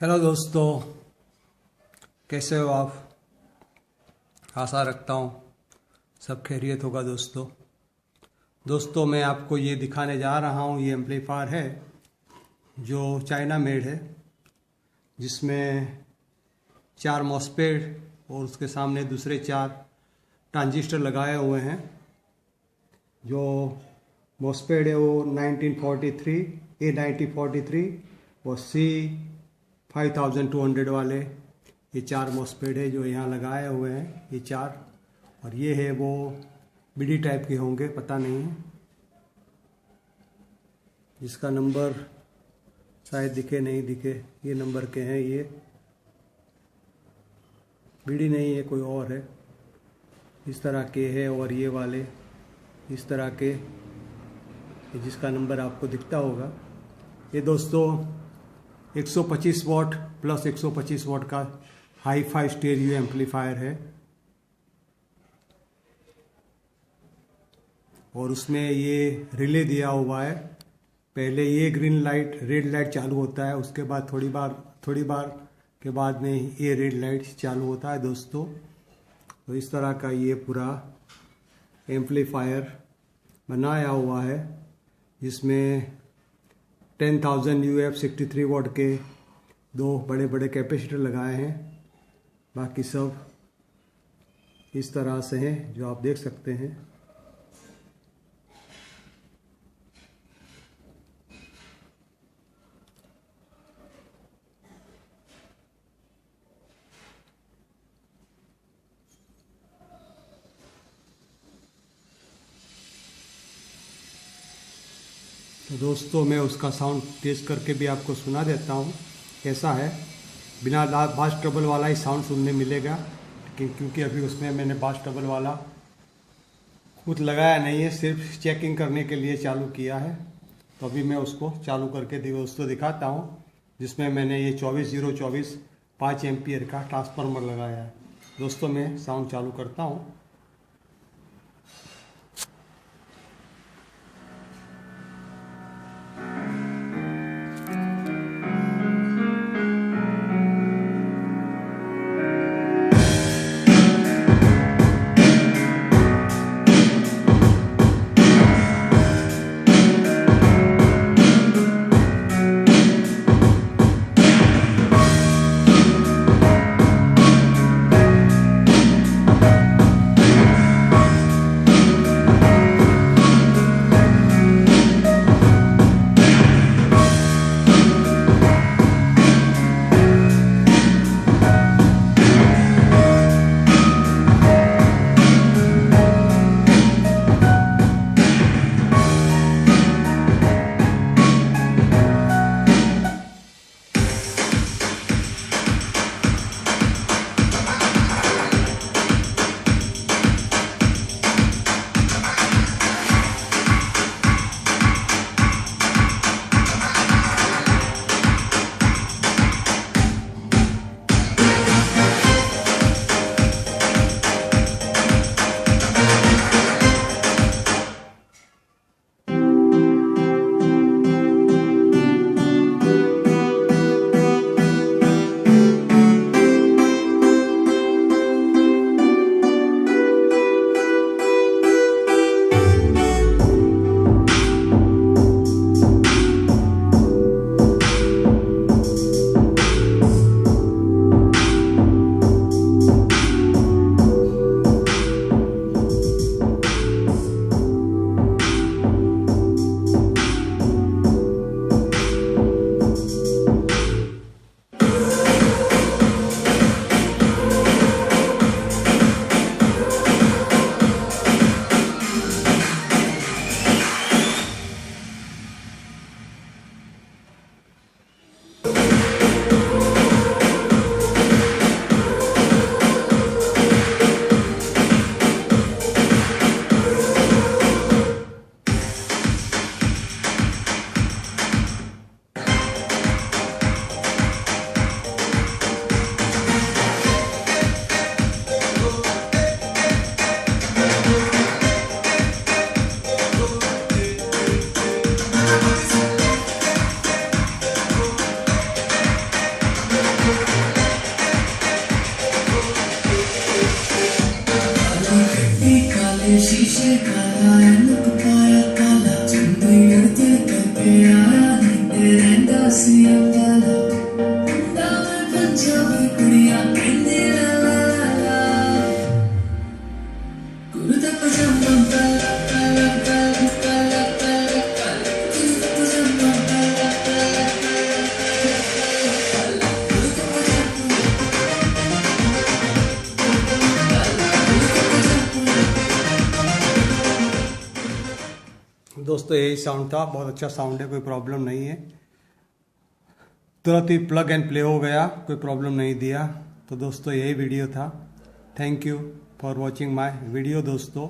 Hello दोस्तों, कैसे हो आप। आशा रखता हूँ सब खैरियत होगा। दोस्तों मैं आपको ये दिखाने जा रहा हूँ। ये एम्पलीफायर है जो चाइना मेड है, जिसमें 4 मॉसफेट और उसके सामने दूसरे 4 ट्रांजिस्टर लगाए हुए हैं। जो मॉसफेट है वो 1943 A9043 और C5200 वाले ये 4 मॉसफेट है जो यहाँ लगाए हुए हैं, ये 4। और ये है वो बीडी टाइप के होंगे, पता नहीं है, जिसका नंबर शायद दिखे नहीं दिखे। ये नंबर के हैं, ये बीडी नहीं है, कोई और है। इस तरह के है और ये वाले इस तरह के, जिसका नंबर आपको दिखता होगा। ये दोस्तों 125 वॉट प्लस 125 वॉट का हाई फाई स्टेरियो एम्पलीफायर है। और उसमें ये रिले दिया हुआ है। पहले ये ग्रीन लाइट रेड लाइट चालू होता है, उसके बाद थोड़ी बार के बाद में ये रेड लाइट चालू होता है दोस्तों। तो इस तरह का ये पूरा एम्पलीफायर बनाया हुआ है, जिसमें 10,000 UF 63 वॉट के 2 बड़े बड़े कैपेसिटर लगाए हैं। बाकी सब इस तरह से हैं जो आप देख सकते हैं। तो दोस्तों मैं उसका साउंड टेस्ट करके भी आपको सुना देता हूँ कैसा है। बिना बास ट्रबल वाला ही साउंड सुनने मिलेगा, लेकिन क्योंकि अभी उसमें मैंने बास ट्रबल वाला खुद लगाया नहीं है, सिर्फ चेकिंग करने के लिए चालू किया है। तो अभी मैं उसको चालू करके दोस्तों दिखाता हूँ, जिसमें मैंने ये 24024 5 एम्पियर का ट्रांसफार्मर लगाया है। दोस्तों मैं साउंड चालू करता हूँ। दोस्तों यही साउंड था, बहुत अच्छा साउंड है, कोई प्रॉब्लम नहीं है। तुरंत ही प्लग एंड प्ले हो गया, कोई प्रॉब्लम नहीं दिया। तो दोस्तों यही वीडियो था। Thank you for watching my video दोस्तों।